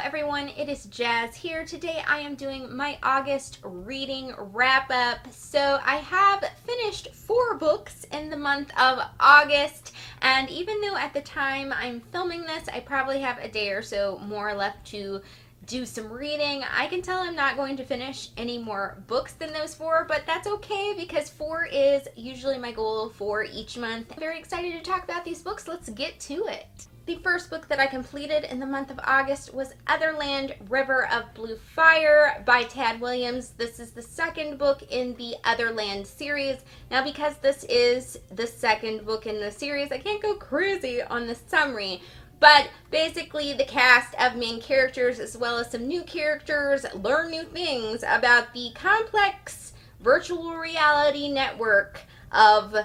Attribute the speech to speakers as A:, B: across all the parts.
A: everyone, it is Jazz here. Today I am doing my August reading wrap up. So I have finished 4 books in the month of August, and even though at the time I'm filming this I probably have a day or so more left to do some reading, I can tell I'm not going to finish any more books than those 4, but that's okay because 4 is usually my goal for each month. I'm very excited to talk about these books. Let's get to it. The first book that I completed in the month of August was Otherland, River of Blue Fire by Tad Williams. This is the second book in the Otherland series. Now, because this is the second book in the series, I can't go crazy on the summary, but basically the cast of main characters as well as some new characters learn new things about the complex virtual reality network of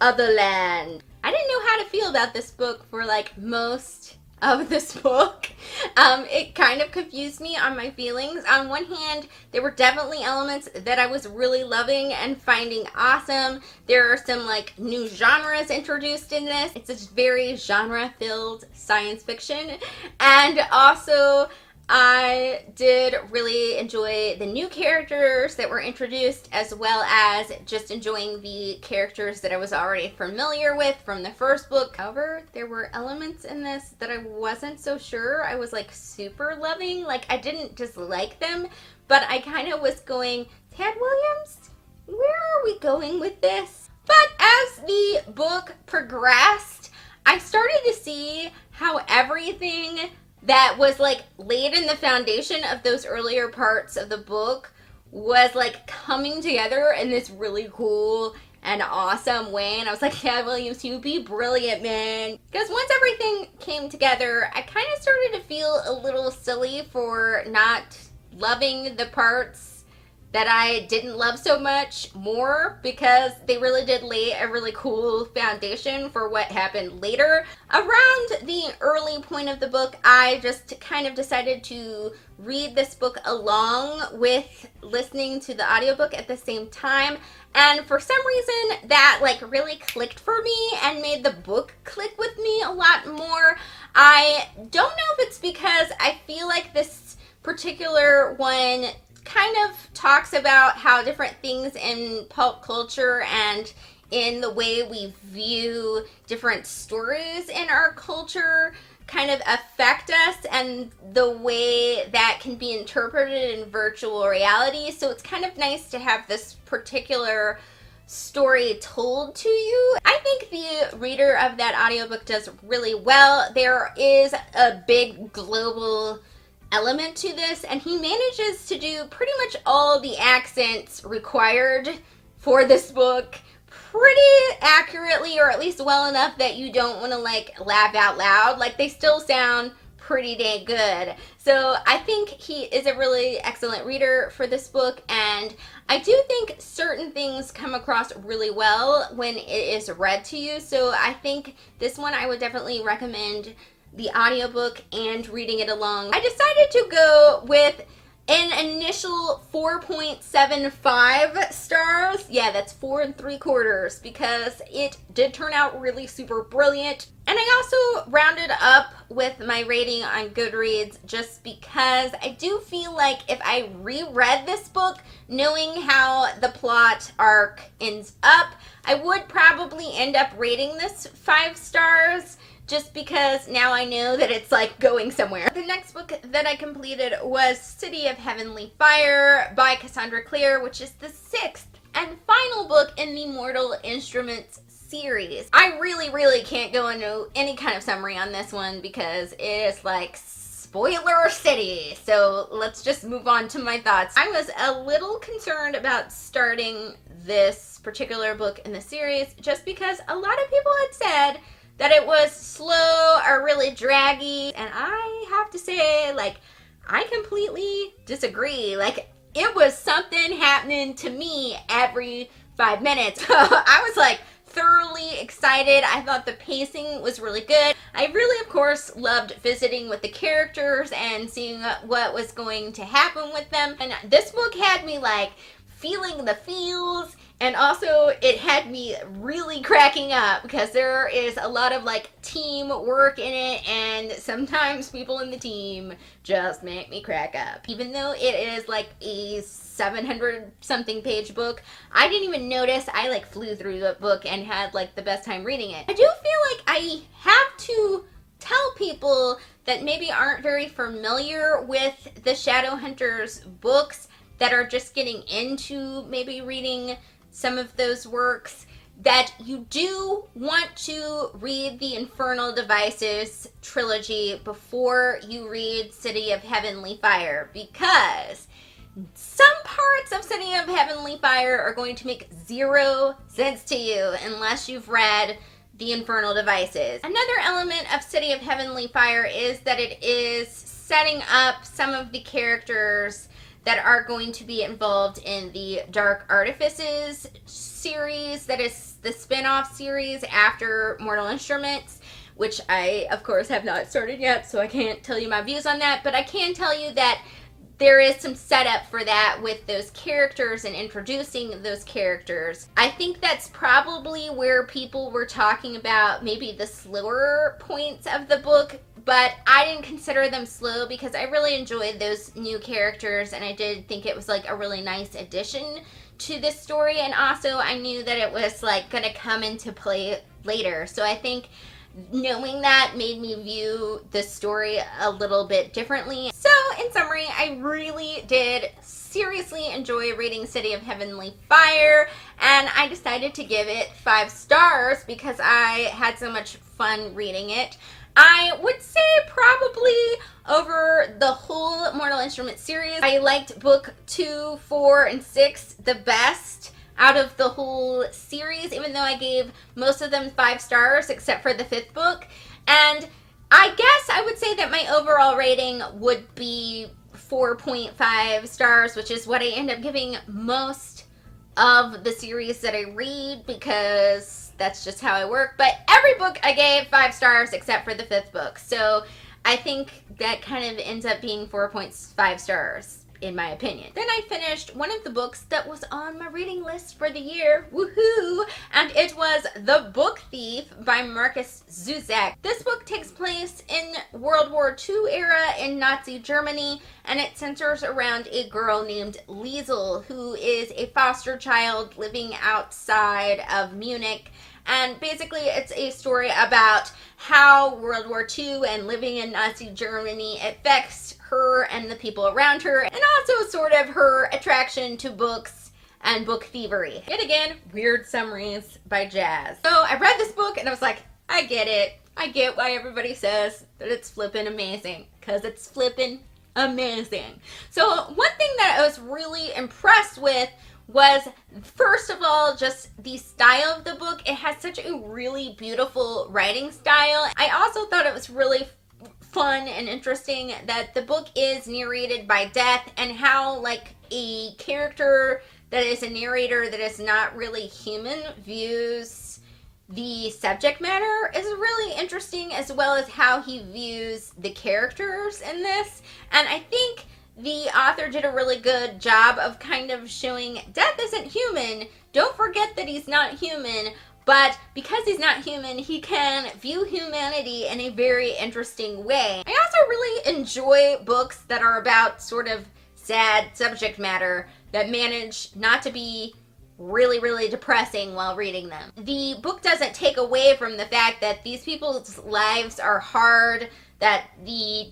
A: Otherland. I didn't know how to feel about this book for like most of this book. It kind of confused me on my feelings. On one hand, there were definitely elements that I was really loving and finding awesome. There are some like new genres introduced in this. It's a very genre-filled science fiction. And also, I did really enjoy the new characters that were introduced, as well as just enjoying the characters that I was already familiar with from the first book. However, there were elements in this that I wasn't so sure I was like super loving. Like, I didn't dislike them, but I kind of was going, Tad Williams, where are we going with this? But as the book progressed, I started to see how everything that was like laid in the foundation of those earlier parts of the book was like coming together in this really cool and awesome way. And I was like, yeah, Williams, you'd be brilliant, man. Because once everything came together, I kind of started to feel a little silly for not loving the parts that I didn't love so much more, because they really did lay a really cool foundation for what happened later. Around the early point of the book, I just kind of decided to read this book along with listening to the audiobook at the same time. And for some reason, that like really clicked for me and made the book click with me a lot more. I don't know if it's because I feel like this particular one kind of talks about how different things in pulp culture and in the way we view different stories in our culture kind of affect us and the way that can be interpreted in virtual reality. So it's kind of nice to have this particular story told to you. I think the reader of that audiobook does really well. There is a big global element to this, and he manages to do pretty much all the accents required for this book pretty accurately, or at least well enough that you don't want to like laugh out loud. Like, they still sound pretty dang good. So I think he is a really excellent reader for this book, and I do think certain things come across really well when it is read to you. So I think this one I would definitely recommend the audiobook and reading it along. I decided to go with an initial 4.75 stars. Yeah, that's 4 3/4, because it did turn out really super brilliant. And I also rounded up with my rating on Goodreads just because I do feel like if I reread this book, knowing how the plot arc ends up, I would probably end up rating this 5 stars. Just because now I know that it's like going somewhere. The next book that I completed was City of Heavenly Fire by Cassandra Clare, which is the 6th and final book in the Mortal Instruments series. I really can't go into any kind of summary on this one because it is like spoiler city. So let's just move on to my thoughts. I was a little concerned about starting this particular book in the series just because a lot of people had said that it was slow or really draggy, and I have to say, like, I completely disagree. Like, it was something happening to me every 5 minutes. I was like thoroughly excited. I thought the pacing was really good. I really, of course, loved visiting with the characters and seeing what was going to happen with them. And this book had me like feeling the feels And also, it had me really cracking up because there is a lot of like teamwork in it, and sometimes people in the team just make me crack up. Even though it is like a 700 something page book, I didn't even notice. I like flew through the book and had like the best time reading it. I do feel like I have to tell people that maybe aren't very familiar with the Shadowhunters books, that are just getting into maybe reading some of those works, that you do want to read the Infernal Devices trilogy before you read City of Heavenly Fire, because some parts of City of Heavenly Fire are going to make zero sense to you unless you've read the Infernal Devices. Another element of City of Heavenly Fire is that it is setting up some of the characters that are going to be involved in the Dark Artifices series, that is the spin-off series after Mortal Instruments, which I, of course, have not started yet, so I can't tell you my views on that, but I can tell you that there is some setup for that with those characters and introducing those characters. I think that's probably where people were talking about maybe the slower points of the book, but I didn't consider them slow because I really enjoyed those new characters, and I did think it was like a really nice addition to this story, and also I knew that it was like gonna come into play later, so I think knowing that made me view the story a little bit differently. So in summary, I really did seriously enjoy reading City of Heavenly Fire, and I decided to give it 5 stars because I had so much fun reading it. I would say probably over the whole Mortal Instruments series, I liked book 2, 4, and 6 the best out of the whole series, even though I gave most of them 5 stars except for the 5th book. And I guess I would say that my overall rating would be 4.5 stars, which is what I end up giving most of the series that I read, because that's just how I work. But every book I gave 5 stars except for the 5th book. So I think that kind of ends up being 4.5 stars in my opinion. Then I finished one of the books that was on my reading list for the year, woohoo, and it was The Book Thief by Markus Zusak. This book takes place in World War II era in Nazi Germany, and it centers around a girl named Liesel, who is a foster child living outside of Munich. And basically it's a story about how World War II and living in Nazi Germany affects her and the people around her, and also sort of her attraction to books and book thievery. Yet again, weird summaries by Jazz. So I read this book and I was like, I get it. I get why everybody says that it's flippin' amazing, because it's flippin' amazing. So one thing that I was really impressed with was, first of all, just the style of the book. It has such a really beautiful writing style. I also thought it was really fun and interesting that the book is narrated by Death, and how like a character that is a narrator that is not really human views the subject matter is really interesting, as well as how he views the characters in this. And I think the author did a really good job of kind of showing Death isn't human. Don't forget that he's not human, but because he's not human, he can view humanity in a very interesting way. I also really enjoy books that are about sort of sad subject matter that manage not to be really, really depressing while reading them. The book doesn't take away from the fact that these people's lives are hard, that the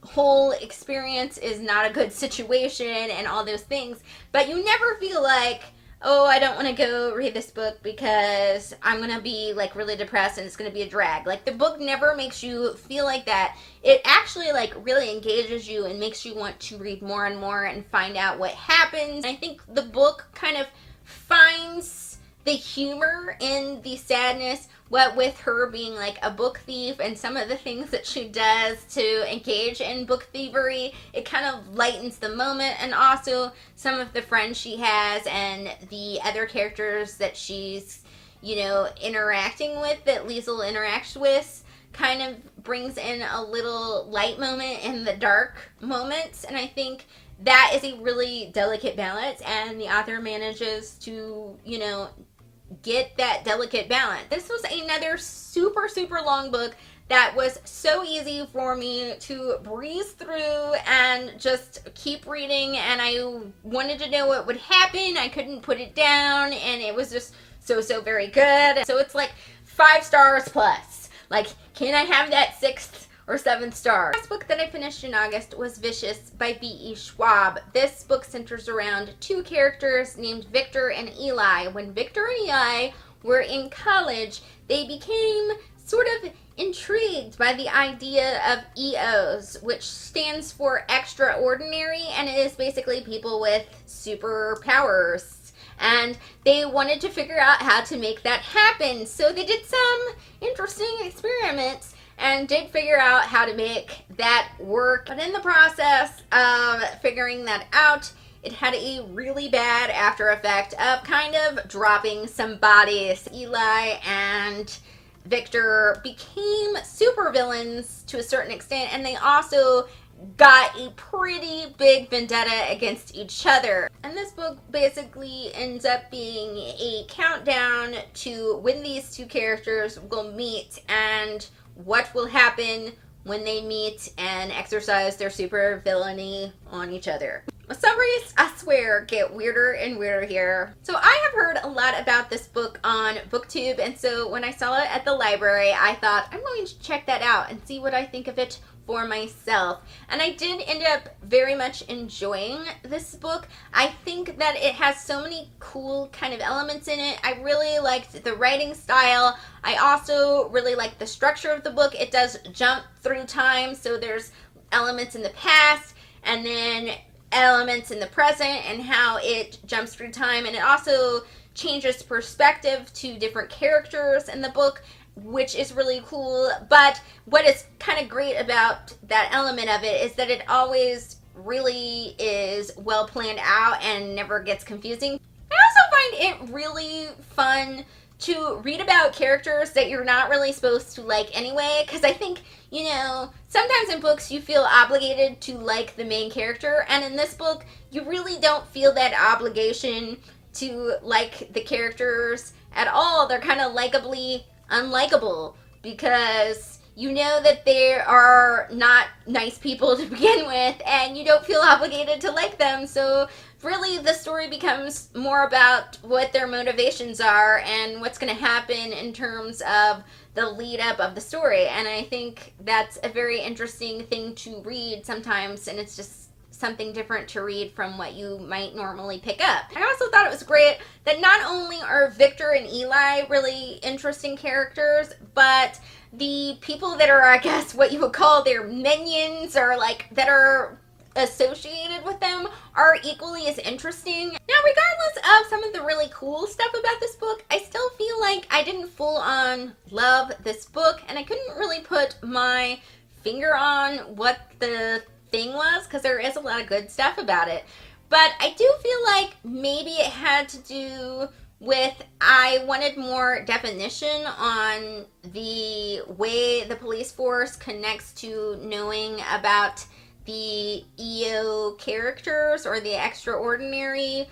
A: whole experience is not a good situation and all those things, but you never feel like, oh, I don't want to go read this book because I'm going to be like really depressed and it's going to be a drag. Like, the book never makes you feel like that. It actually like really engages you and makes you want to read more and more and find out what happens. I think the book kind of finds the humor in the sadness, what with her being like a book thief and some of the things that she does to engage in book thievery. It kind of lightens the moment, and also some of the friends she has and the other characters that she's, you know, interacting with, that Liesel interacts with, kind of brings in a little light moment in the dark moments, and I think that is a really delicate balance, and the author manages to, you know, get that delicate balance. This was another super, super long book that was so easy for me to breeze through and just keep reading, and I wanted to know what would happen. I couldn't put it down, and it was just so very good. So it's like 5 stars plus. Like, can I have that 6th or 7th star? The last book that I finished in August was Vicious by B.E. Schwab. This book centers around 2 characters named Victor and Eli. When Victor and Eli were in college, they became sort of intrigued by the idea of EOs, which stands for extraordinary, and it is basically people with superpowers. And they wanted to figure out how to make that happen. So they did some interesting experiments and did figure out how to make that work. But in the process of figuring that out, it had a really bad after effect of kind of dropping some bodies. Eli and Victor became supervillains to a certain extent, and they also got a pretty big vendetta against each other. And this book basically ends up being a countdown to when these 2 characters will meet and what will happen when they meet and exercise their super villainy on each other. Summaries, I swear, get weirder and weirder here. So I have heard a lot about this book on BookTube, and so when I saw it at the library, I thought, I'm going to check that out and see what I think of it for myself. And I did end up very much enjoying this book. I think that it has so many cool kind of elements in it. I really liked the writing style. I also really liked the structure of the book. It does jump through time, so there's elements in the past and then elements in the present and how it jumps through time, and it also changes perspective to different characters in the book, which is really cool. But what is kind of great about that element of it is that it always really is well planned out and never gets confusing. I also find it really fun to read about characters that you're not really supposed to like anyway, because I think, you know, sometimes in books you feel obligated to like the main character, and in this book you really don't feel that obligation to like the characters at all. They're kind of likably unlikable because you know that they are not nice people to begin with, and you don't feel obligated to like them. So really the story becomes more about what their motivations are and what's going to happen in terms of the lead up of the story. And I think that's a very interesting thing to read sometimes, and it's just something different to read from what you might normally pick up. I also thought it was great that not only are Victor and Eli really interesting characters, but the people that are, I guess, what you would call their minions, or like that are associated with them, are equally as interesting. Now, regardless of some of the really cool stuff about this book, I still feel like I didn't full on love this book, and I couldn't really put my finger on what the thing was, because there is a lot of good stuff about it. But I do feel like maybe it had to do with, I wanted more definition on the way the police force connects to knowing about the EO characters, or the extraordinary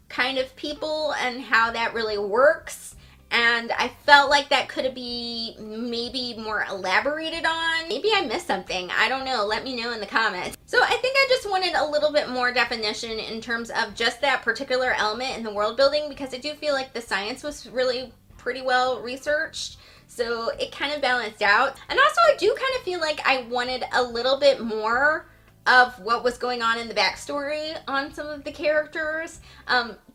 A: kind of people, and how that really works. And I felt like that could be maybe more elaborated on. Maybe I missed something. I don't know. Let me know in the comments. So I think I just wanted a little bit more definition in terms of just that particular element in the world building, because I do feel like the science was really pretty well researched. So it kind of balanced out. And also I do kind of feel like I wanted a little bit more of what was going on in the backstory on some of the characters.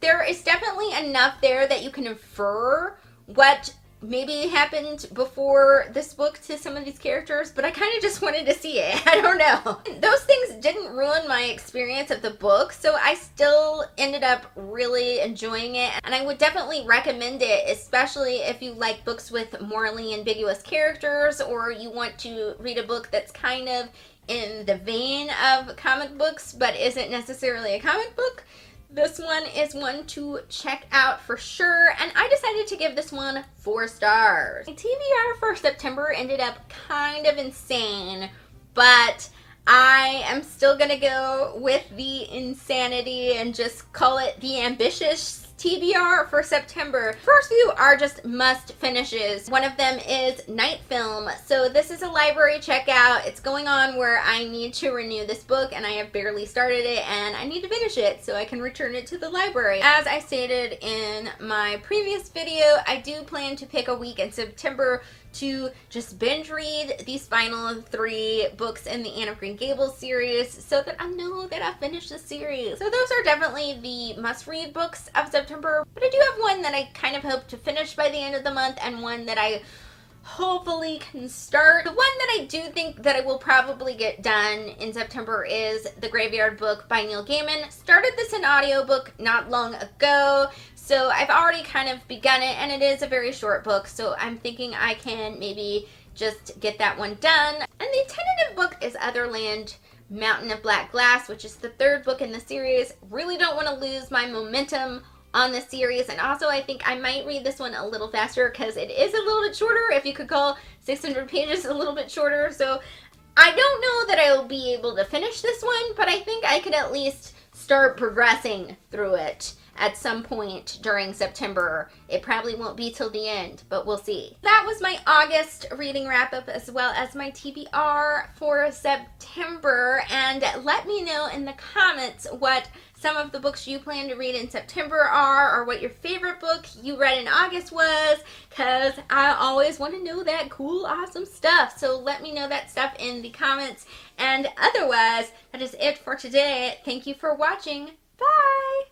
A: There is definitely enough there that you can infer what maybe happened before this book to some of these characters, but I kind of just wanted to see it. I don't know. Those things didn't ruin my experience of the book, so I still ended up really enjoying it, and I would definitely recommend it, especially if you like books with morally ambiguous characters, or you want to read a book that's kind of in the vein of comic books but isn't necessarily a comic book. This one is one to check out for sure, and I decided to give this one 4 stars. My TBR for September ended up kind of insane, but I am still gonna go with the insanity and just call it the ambitious TBR for September. First few are just must finishes. One of them is Night Film. So this is a library checkout. It's going on where I need to renew this book and I have barely started it and I need to finish it so I can return it to the library. As I stated in my previous video, I do plan to pick a week in September to just binge read these final 3 books in the Anne of Green Gables series so that I know that I finished the series. So those are definitely the must-read books of September, but I do have one that I kind of hope to finish by the end of the month and one that I hopefully can start. The one that I do think that I will probably get done in September is The Graveyard Book by Neil Gaiman. Started this in audiobook not long ago, so I've already kind of begun it, and it is a very short book, so I'm thinking I can maybe just get that one done. And the tentative book is Otherland Mountain of Black Glass, which is the 3rd book in the series. Really don't want to lose my momentum on the series, and also I think I might read this one a little faster because it is a little bit shorter, if you could call 600 pages a little bit shorter. So I don't know that I will be able to finish this one, but I think I could at least start progressing through it at some point during September. It probably won't be till the end, but we'll see. That was my August reading wrap up as well as my TBR for September, and let me know in the comments what some of the books you plan to read in September are, or what your favorite book you read in August was, because I always want to know that cool, awesome stuff. So let me know that stuff in the comments, and otherwise, that is it for today. Thank you for watching. Bye!